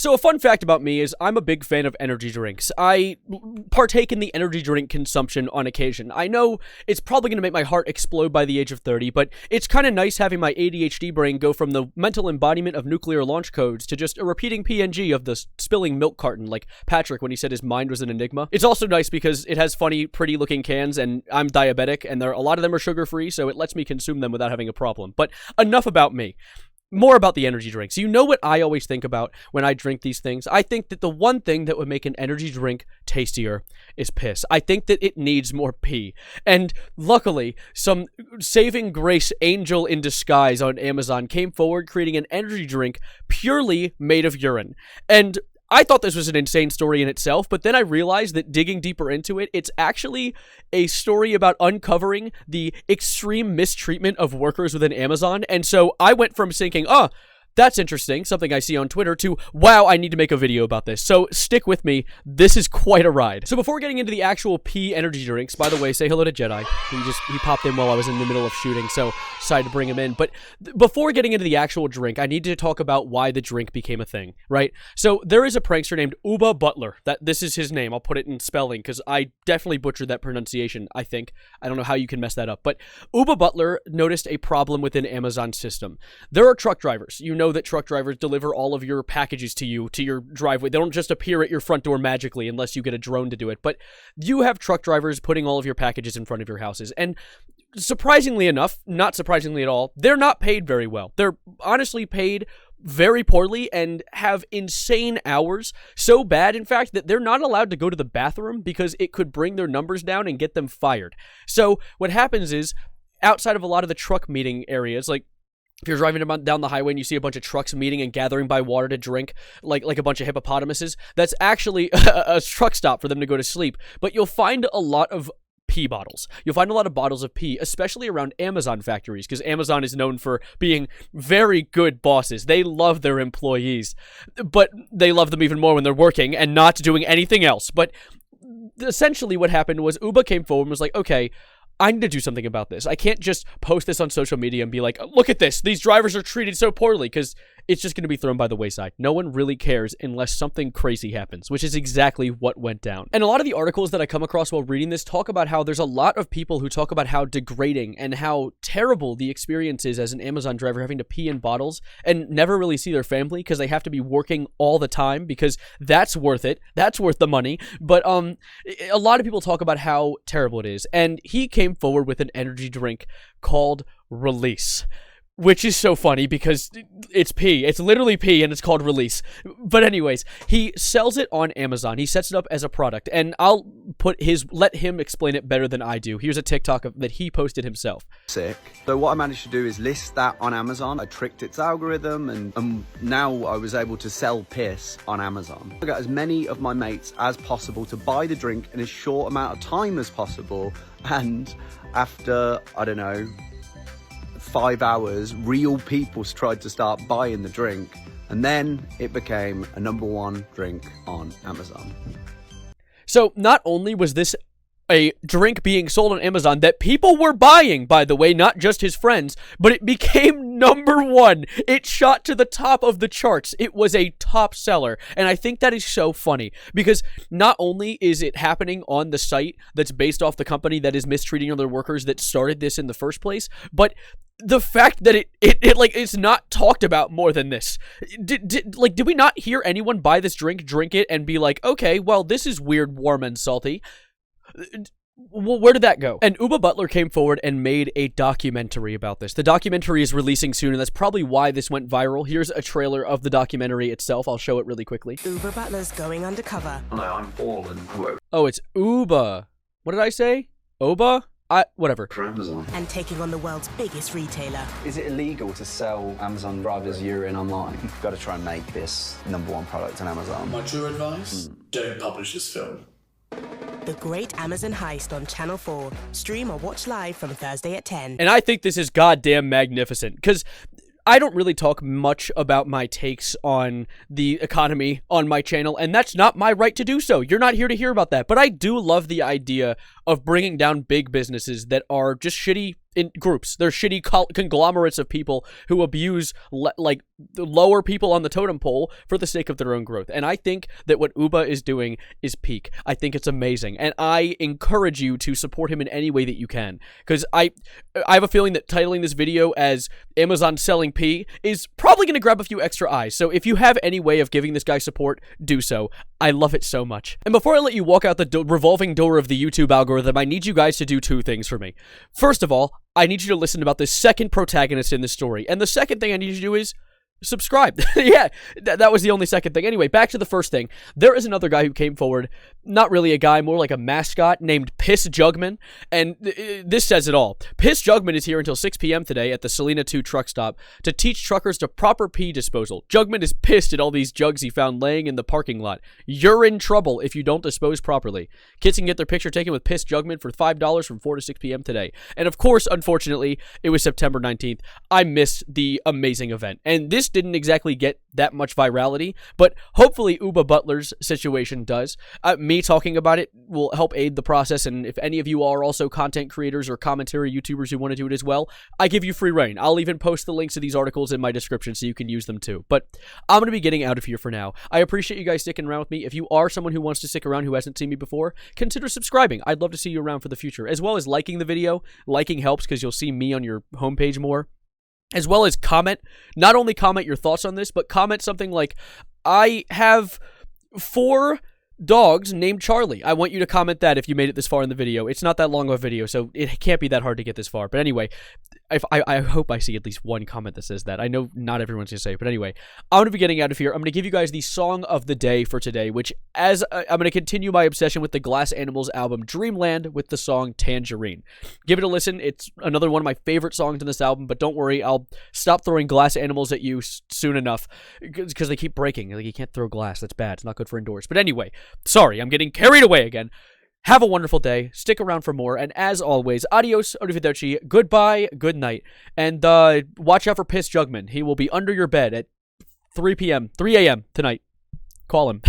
So a fun fact about me is I'm a big fan of energy drinks. I partake in the energy drink consumption on occasion. I know it's probably going to make my heart explode by the age of 30, but it's kind of nice having my ADHD brain go from the mental embodiment of nuclear launch codes to just a repeating PNG of the spilling milk carton, like Patrick when he said his mind was an enigma. It's also nice because it has funny, pretty-looking cans, and I'm diabetic, and a lot of them are sugar-free, so it lets me consume them without having a problem. But enough about me. More about the energy drinks. You know what I always think about when I drink these things? I think that the one thing that would make an energy drink tastier is piss. I think that it needs more pee. And luckily, some saving grace angel in disguise on Amazon came forward creating an energy drink purely made of urine. And I thought this was an insane story in itself, but then I realized that digging deeper into it, it's actually a story about uncovering the extreme mistreatment of workers within Amazon. And so I went from thinking, that's interesting, something I see on Twitter, to, wow, I need to make a video about this. So stick with me. This is quite a ride. So before getting into the actual pee energy drinks, by the way, say hello to Jedi. He popped in while I was in the middle of shooting, so decided to bring him in. But before getting into the actual drink, I need to talk about why the drink became a thing, right? So there is a prankster named Uba Butler. This is his name. I'll put it in spelling because I definitely butchered that pronunciation, I think. I don't know how you can mess that up. But Uba Butler noticed a problem within Amazon's system. There are truck drivers. You know that truck drivers deliver all of your packages to you, to your driveway. They don't just appear at your front door magically unless you get a drone to do it. But you have truck drivers putting all of your packages in front of your houses. And surprisingly enough, not surprisingly at all, they're not paid very well. They're honestly paid very poorly and have insane hours. So bad, in fact, that they're not allowed to go to the bathroom because it could bring their numbers down and get them fired. So what happens is, outside of a lot of the truck meeting areas, like if you're driving down the highway and you see a bunch of trucks meeting and gathering by water to drink, like a bunch of hippopotamuses, that's actually a truck stop for them to go to sleep. But you'll find a lot of pee bottles. You'll find a lot of bottles of pee, especially around Amazon factories, because Amazon is known for being very good bosses. They love their employees, but they love them even more when they're working and not doing anything else. But essentially what happened was Uba came forward and was like, okay, I need to do something about this. I can't just post this on social media and be like, look at this. These drivers are treated so poorly, because it's just going to be thrown by the wayside. No one really cares unless something crazy happens, which is exactly what went down. And a lot of the articles that I come across while reading this talk about how there's a lot of people who talk about how degrading and how terrible the experience is as an Amazon driver having to pee in bottles and never really see their family because they have to be working all the time, because that's worth it. That's worth the money. But a lot of people talk about how terrible it is. And he came forward with an energy drink called Release, which is so funny because it's pee. It's literally pee and it's called Release. But anyways, he sells it on Amazon. He sets it up as a product, and I'll let him explain it better than I do. Here's a TikTok that he posted himself. Sick. So what I managed to do is list that on Amazon. I tricked its algorithm, and now I was able to sell piss on Amazon. I got as many of my mates as possible to buy the drink in as short amount of time as possible. And after, I don't know, 5 hours, real people tried to start buying the drink, and then it became a #1 drink on Amazon. So not only was this a drink being sold on Amazon that people were buying, by the way, not just his friends, but it became #1. It shot to the top of the charts. It was a top seller. And I think that is so funny because not only is it happening on the site that's based off the company that is mistreating other workers that started this in the first place, but the fact that it's not talked about more than this. Did we not hear anyone buy this drink it, and be like, okay, well, this is weird, warm, and salty? Well, where did that go? And Uba Butler came forward and made a documentary about this. The documentary is releasing soon, and that's probably why this went viral. Here's a trailer of the documentary itself. I'll show it really quickly. Uba Butler's going undercover. Hello, I'm Paul, and oh, it's Uba. What did I say? Oba? Whatever. for Amazon. And taking on the world's biggest retailer. Is it illegal to sell Amazon drivers' urine online? You've got to try and make this #1 product on Amazon. My true advice, don't publish this film. The Great Amazon Heist on Channel 4. Stream or watch live from Thursday at 10. And I think this is goddamn magnificent, because I don't really talk much about my takes on the economy on my channel, and that's not my right to do so. You're not here to hear about that. But I do love the idea of bringing down big businesses that are just shitty in groups. They're shitty conglomerates of people who abuse like the lower people on the totem pole for the sake of their own growth. And I think that what Uba is doing is peak. I think it's amazing, and I encourage you to support him in any way that you can, because I have a feeling that titling this video as Amazon selling P is probably going to grab a few extra eyes. So if you have any way of giving this guy support, do so. I love it so much. And before I let you walk out the revolving door of the YouTube algorithm, I need you guys to do two things for me. First of all, I need you to listen about the second protagonist in this story. And the second thing I need you to do is subscribe. Yeah, that was the only second thing. Anyway, back to the first thing. There is another guy who came forward, not really a guy, more like a mascot, named Piss Jugman, and this says it all. Piss Jugman is here until 6 p.m. today at the Salina 2 truck stop to teach truckers to proper pee disposal. Jugman is pissed at all these jugs he found laying in the parking lot. You're in trouble if you don't dispose properly. Kids can get their picture taken with Piss Jugman for $5 from 4 to 6 p.m. today. And of course, unfortunately, it was September 19th. I missed the amazing event, and this didn't exactly get that much virality, but hopefully Uba Butler's situation does. Me talking about it will help aid the process, and if any of you are also content creators or commentary YouTubers who want to do it as well, I give you free reign. I'll even post the links to these articles in my description so you can use them too. But I'm going to be getting out of here for now. I appreciate you guys sticking around with me. If you are someone who wants to stick around who hasn't seen me before, consider subscribing. I'd love to see you around for the future, as well as liking the video. Liking helps because you'll see me on your homepage more. As well as comment. Not only comment your thoughts on this, but comment something like, I have 4 dogs named Charlie. I want you to comment that if you made it this far in the video. It's not that long of a video, so it can't be that hard to get this far. But anyway, I hope I see at least one comment that says that. I know not everyone's going to say it, but anyway, I'm going to be getting out of here. I'm going to give you guys the song of the day for today, which as I'm going to continue my obsession with the Glass Animals album Dreamland with the song Tangerine. Give it a listen. It's another one of my favorite songs in this album, but don't worry, I'll stop throwing glass animals at you soon enough because they keep breaking. Like, you can't throw glass. That's bad. It's not good for indoors. But anyway, sorry, I'm getting carried away again. Have a wonderful day. Stick around for more. And as always, adios, arrivederci, goodbye, good night. And watch out for Piss Jugman. He will be under your bed at 3 a.m. tonight. Call him.